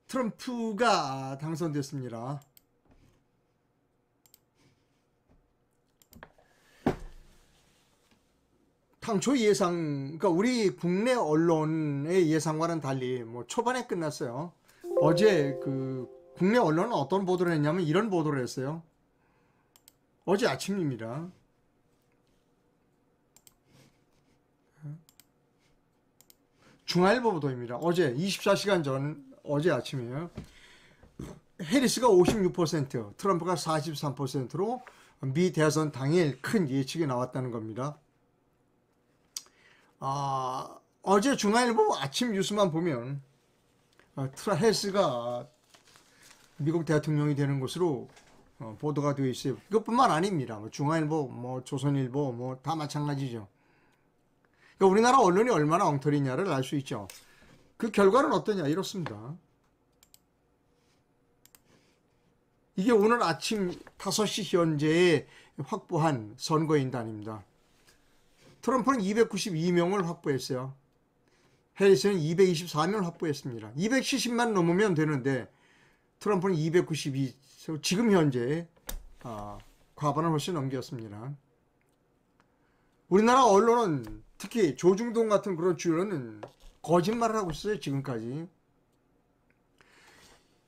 트럼프가 당선됐습니다. 당초 예상, 그러니까 우리 국내 언론의 예상과는 달리 뭐 초반에 끝났어요. 어제 그 국내 언론은 어떤 보도를 했냐면 이런 보도를 했어요. 어제 아침입니다. 중앙일보 보도입니다. 어제 24시간 전 어제 아침이에요. 해리스가 56%, 트럼프가 43%로 미 대선 당일 큰 예측이 나왔다는 겁니다. 어제 중앙일보 아침 뉴스만 보면 해리스가 미국 대통령이 되는 것으로 보도가 되어 있어요. 그것뿐만 아닙니다. 중앙일보, 조선일보 다 마찬가지죠. 그러니까 우리나라 언론이 얼마나 엉터리냐를 알 수 있죠. 그 결과는 어떠냐 이렇습니다. 이게 오늘 아침 5시 현재에 확보한 선거인단입니다. 트럼프는 292명을 확보했어요. 해리스는 224명을 확보했습니다. 270만 넘으면 되는데 트럼프는 292, 지금 현재 과반을 훨씬 넘겼습니다. 우리나라 언론은 특히 조중동 같은 그런 주요는 거짓말을 하고 있어요. 지금까지.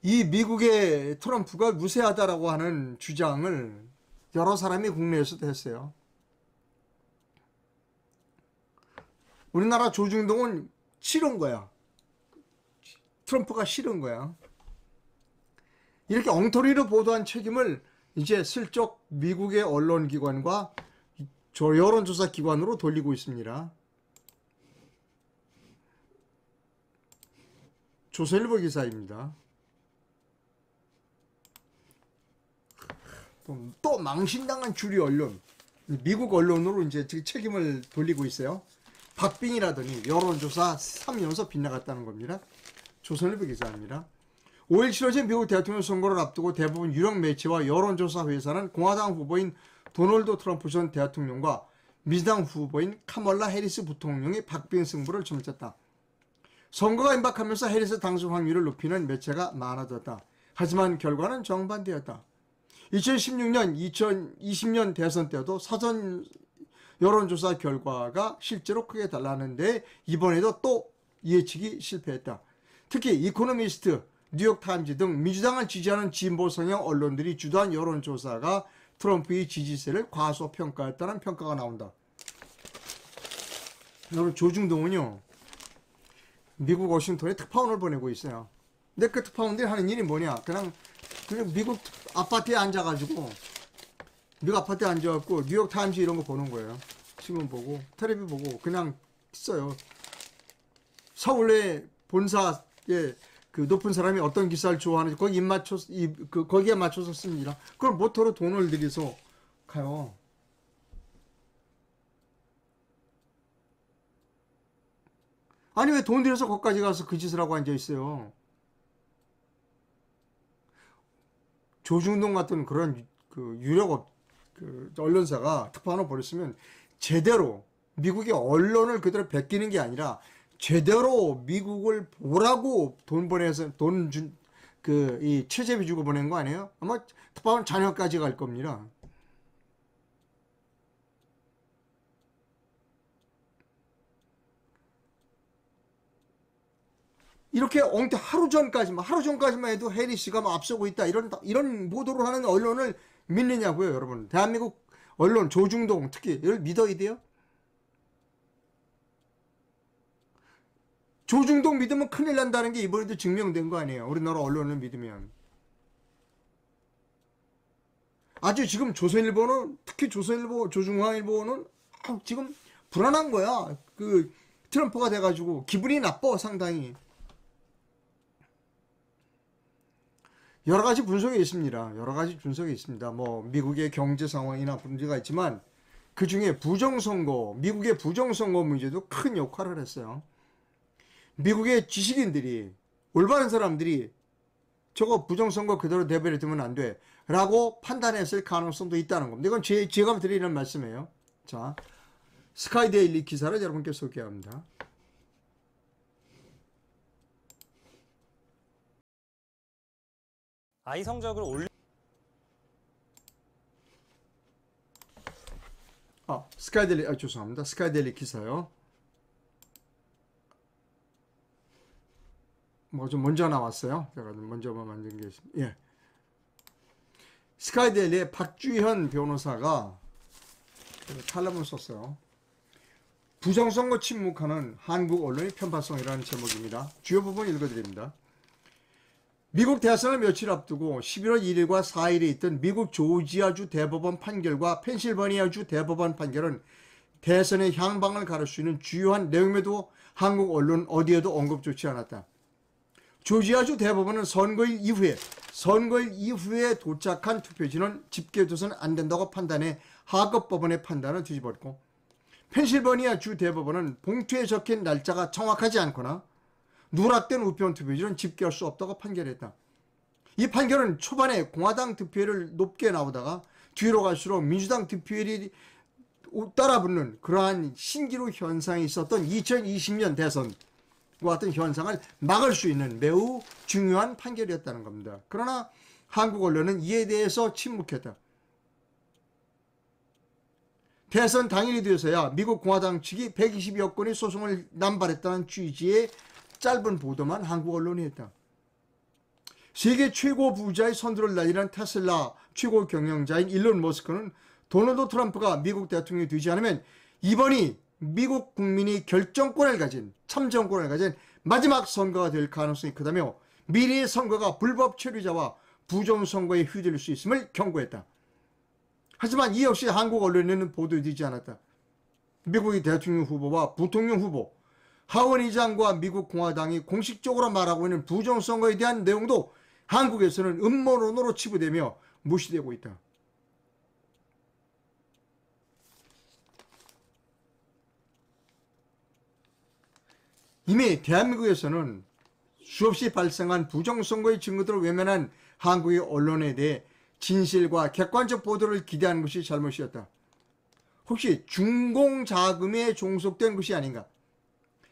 이 미국의 트럼프가 무쇠하다라고 하는 주장을 여러 사람이 국내에서도 했어요. 우리나라 조중동은 싫은 거야. 트럼프가 싫은 거야. 이렇게 엉터리로 보도한 책임을 이제 슬쩍 미국의 언론기관과 여론조사 기관으로 돌리고 있습니다. 조선일보 기사입니다. 또 망신당한 주류 언론, 미국 언론으로 이제 책임을 돌리고 있어요. 박빙이라더니 여론조사 3연속 빗나갔다는 겁니다. 조선일보 기사입니다. 5일 치러진 미국 대통령 선거를 앞두고 대부분 유력 매체와 여론조사 회사는 공화당 후보인 도널드 트럼프 전 대통령과 민주당 후보인 카멀라 해리스 부통령이 박빙 승부를 점쳤다. 선거가 임박하면서 해리스 당선 확률을 높이는 매체가 많아졌다. 하지만 결과는 정반대였다. 2016년, 2020년 대선 때도 사전 여론조사 결과가 실제로 크게 달랐는데 이번에도 또 예측이 실패했다. 특히 이코노미스트, 뉴욕타임즈 등 민주당을 지지하는 진보 성향 언론들이 주도한 여론조사가 트럼프의 지지세를 과소평가했다는 평가가 나온다. 여러분, 조중동은요, 미국 워싱턴에 특파원을 보내고 있어요. 근데 그 특파원들이 하는 일이 뭐냐? 그냥 미국 아파트에 앉아가지고, 미국 아파트에 앉아갖고 뉴욕타임즈 이런 거 보는 거예요. 신문 보고, 텔레비 보고, 그냥 있어요. 서울의 본사에 그 높은 사람이 어떤 기사를 좋아하는지 거기 거기에 맞춰서 씁니다. 그걸 모토로 돈을 들여서 가요. 아니 왜 돈 들여서 거기까지 가서 그 짓을 하고 앉아 있어요. 조중동 같은 그런 그 유력 언론사가 특파원을 보냈으면 제대로 미국의 언론을 그대로 베끼는 게 아니라 제대로 미국을 보라고 돈 보내서 이 체제비 주고 보낸 거 아니에요? 아마 특파원 자녀까지 갈 겁니다. 이렇게 하루 전까지만 해도 해리스가 막 앞서고 있다. 이런 보도를 하는 언론을 믿느냐고요, 여러분. 대한민국 언론, 조중동 특히 이걸 믿어야 돼요? 조중동 믿으면 큰일 난다는 게 이번에도 증명된 거 아니에요. 우리나라 언론을 믿으면. 아주 지금 조선일보는, 특히 조선일보, 조중앙일보는 지금 불안한 거야. 트럼프가 돼가지고 기분이 나빠, 상당히. 여러 가지 분석이 있습니다. 여러 가지 분석이 있습니다. 미국의 경제 상황이나 문제가 있지만 그 중에 미국의 부정선거 문제도 큰 역할을 했어요. 미국의 지식인들이, 올바른 사람들이 저거 부정선거 그대로 내버려 두면 안 돼 라고 판단했을 가능성도 있다는 겁니다. 이건 제가 드리는 말씀이에요. 자, 스카이데일리 기사를 여러분께 소개합니다. 아이 성적을 올리 스카이데일리, 죄송합니다. 스카이데일리 기사요. 뭐 좀 먼저 나왔어요. 제가 먼저만 만든 게 있습니다. 예. 스카이데일리의 박주현 변호사가 칼럼을 썼어요. 부정선거 침묵하는 한국 언론의 편파성이라는 제목입니다. 주요 부분 읽어드립니다. 미국 대선을 며칠 앞두고 11월 1일과 4일에 있던 미국 조지아주 대법원 판결과 펜실베니아주 대법원 판결은 대선의 향방을 가를 수 있는 주요한 내용에도 한국 언론 어디에도 언급조치 않았다. 조지아주 대법원은 선거일 이후에 도착한 투표지는 집계돼서는 안 된다고 판단해 하급법원의 판단을 뒤집었고, 펜실베니아 주 대법원은 봉투에 적힌 날짜가 정확하지 않거나 누락된 우편 투표지는 집계할 수 없다고 판결했다. 이 판결은 초반에 공화당 득표율이 높게 나오다가 뒤로 갈수록 민주당 득표율이 따라붙는 그러한 신기루 현상이 있었던 2020년 대선과 같은 현상을 막을 수 있는 매우 중요한 판결이었다는 겁니다. 그러나 한국 언론은 이에 대해서 침묵했다. 대선 당일이 되어서야 미국 공화당 측이 120여 건의 소송을 남발했다는 취지의 짧은 보도만 한국 언론이 했다. 세계 최고 부자의 선두를 달리는 테슬라 최고 경영자인 일론 머스크는 도널드 트럼프가 미국 대통령이 되지 않으면 이번이 미국 국민이 참정권을 가진 마지막 선거가 될 가능성이 크다며 미래의 선거가 불법 체류자와 부정선거에 휘둘릴 수 있음을 경고했다. 하지만 이 역시 한국 언론에는 보도되지 않았다. 미국의 대통령 후보와 부통령 후보, 하원 의장과 미국 공화당이 공식적으로 말하고 있는 부정선거에 대한 내용도 한국에서는 음모론으로 치부되며 무시되고 있다. 이미 대한민국에서는 수없이 발생한 부정선거의 증거들을 외면한 한국의 언론에 대해 진실과 객관적 보도를 기대하는 것이 잘못이었다. 혹시 중공자금에 종속된 것이 아닌가?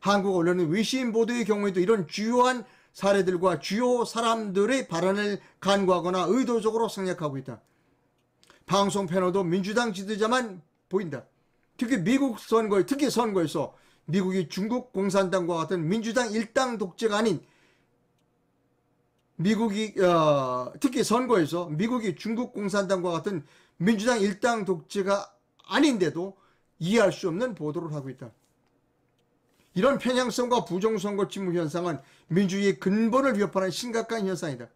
한국 언론은 외신 보도의 경우에도 이런 주요한 사례들과 주요 사람들의 발언을 간과하거나 의도적으로 생략하고 있다. 방송 패널도 민주당 지도자만 보인다. 특히 선거에서 미국이 중국 공산당과 같은 민주당 일당 독재가 아닌 특히 선거에서 미국이 중국 공산당과 같은 민주당 일당 독재가 아닌데도 이해할 수 없는 보도를 하고 있다. 이런 편향성과 부정선거 침묵 현상은 민주주의의 근본을 위협하는 심각한 현상이다.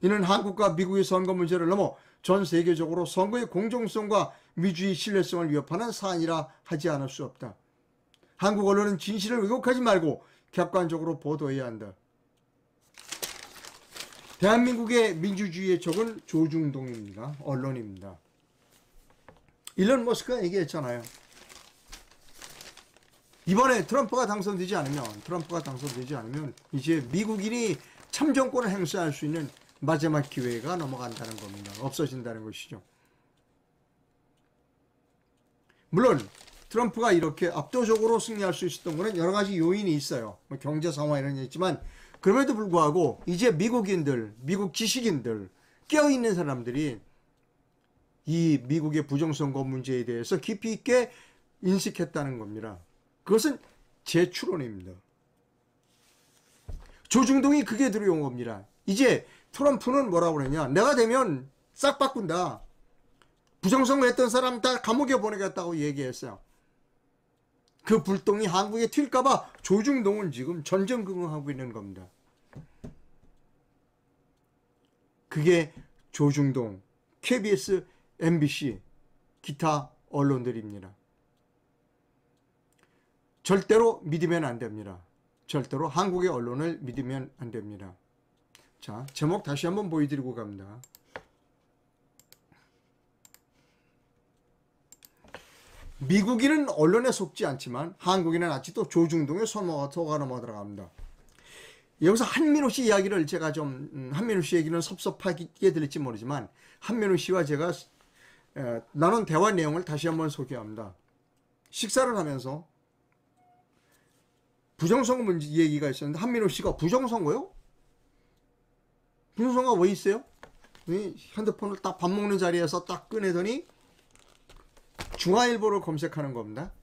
이는 한국과 미국의 선거 문제를 넘어 전 세계적으로 선거의 공정성과 민주주의 신뢰성을 위협하는 사안이라 하지 않을 수 없다. 한국 언론은 진실을 왜곡하지 말고 객관적으로 보도해야 한다. 대한민국의 민주주의의 적은 조중동입니다. 언론입니다. 일론 머스크가 얘기했잖아요. 이번에 트럼프가 당선되지 않으면 이제 미국인이 참정권을 행사할 수 있는 마지막 기회가 넘어간다는 겁니다. 없어진다는 것이죠. 물론 트럼프가 이렇게 압도적으로 승리할 수 있었던 것은 여러 가지 요인이 있어요. 경제 상황 이런 게 있지만 그럼에도 불구하고 이제 미국인들, 미국 지식인들, 깨어있는 사람들이 이 미국의 부정선거 문제에 대해서 깊이 있게 인식했다는 겁니다. 그것은 제 추론입니다. 조중동이 그게 들어온 겁니다. 이제 트럼프는 뭐라고 그러냐. 내가 되면 싹 바꾼다. 부정선거 했던 사람 다 감옥에 보내겠다고 얘기했어요. 그 불똥이 한국에 튈까봐 조중동은 지금 전전긍긍하고 있는 겁니다. 그게 조중동, KBS, MBC, 기타 언론들입니다. 절대로 믿으면 안 됩니다. 절대로 한국의 언론을 믿으면 안 됩니다. 자, 제목 다시 한번 보여드리고 갑니다. 미국인은 언론에 속지 않지만 한국인은 아직도 조중동에 속아 넘어 들어갑니다. 여기서 한민호 씨 이야기를 제가 한민호 씨 얘기는 섭섭하게 들릴지 모르지만 한민호 씨와 제가 나눈 대화 내용을 다시 한번 소개합니다. 식사를 하면서 부정선거 문제 얘기가 있었는데 한민호 씨가 부정선거요? 부정선거가 왜 있어요? 이 핸드폰을 딱 밥 먹는 자리에서 딱 꺼내더니 중앙일보를 검색하는 겁니다.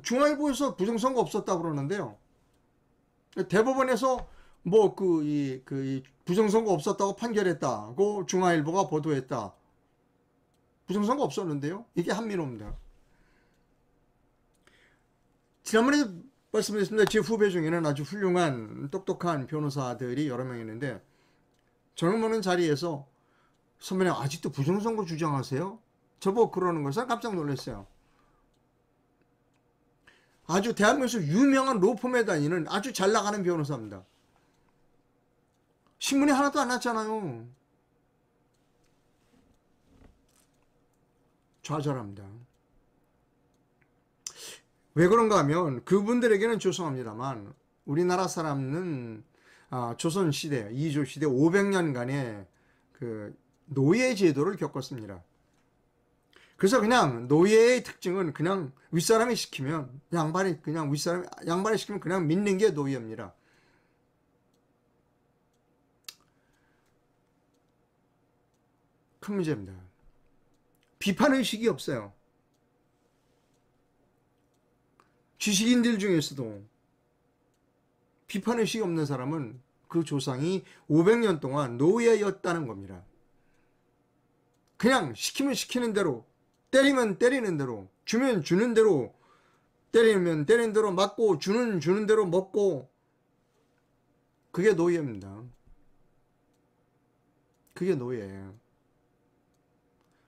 중앙일보에서 부정선거 없었다고 그러는데요. 대법원에서 뭐 이 부정선거 없었다고 판결했다고 중앙일보가 보도했다. 부정선거 없었는데요. 이게 한민호입니다. 지난번에 말씀드렸습니다. 제 후배 중에는 아주 훌륭한 똑똑한 변호사들이 여러 명 있는데 저녁 먹는 자리에서 선배님 아직도 부정선거 주장하세요? 저보고 그러는 것을 깜짝 놀랐어요. 아주 대한민국에서 유명한 로펌에 다니는 아주 잘 나가는 변호사입니다. 신문에 하나도 안 났잖아요. 좌절합니다. 왜 그런가 하면 그분들에게는 죄송합니다만 우리나라 사람은 조선시대, 이조시대 500년간의 그 노예 제도를 겪었습니다. 그래서 그냥 노예의 특징은 그냥 윗사람이 시키면 양반이 시키면 그냥 믿는 게 노예입니다. 큰 문제입니다. 비판의식이 없어요. 지식인들 중에서도 비판의식이 없는 사람은 그 조상이 500년 동안 노예였다는 겁니다. 그냥 시키면 시키는 대로, 때리면 때리는 대로, 주면 주는 대로, 때리면 때리는 대로 맞고, 주는 대로 먹고, 그게 노예입니다. 그게 노예예요.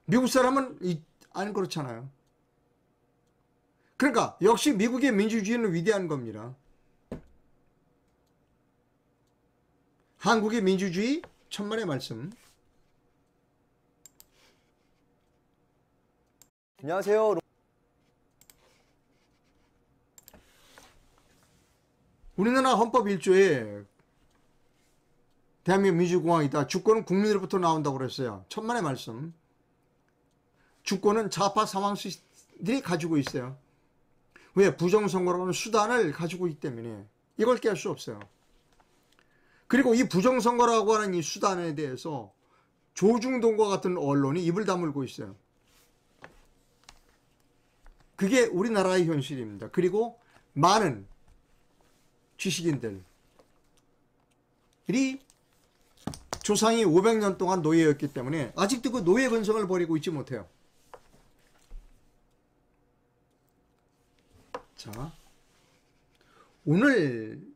미국 사람은 안 그렇잖아요. 그러니까 역시 미국의 민주주의는 위대한 겁니다. 한국의 민주주의 천만의 말씀. 안녕하세요. 우리나라 헌법 1조에 대한민국 민주공화국이다. 주권은 국민으로부터 나온다고 그랬어요. 천만의 말씀. 주권은 좌파 상황들이 가지고 있어요. 왜? 부정선거라는 수단을 가지고 있기 때문에 이걸 깰 수 없어요. 그리고 이 부정선거라고 하는 이 수단에 대해서 조중동과 같은 언론이 입을 다물고 있어요. 그게 우리나라의 현실입니다. 그리고 많은 지식인들이 조상이 500년 동안 노예였기 때문에 아직도 그 노예 근성을 버리고 있지 못해요. 자, 오늘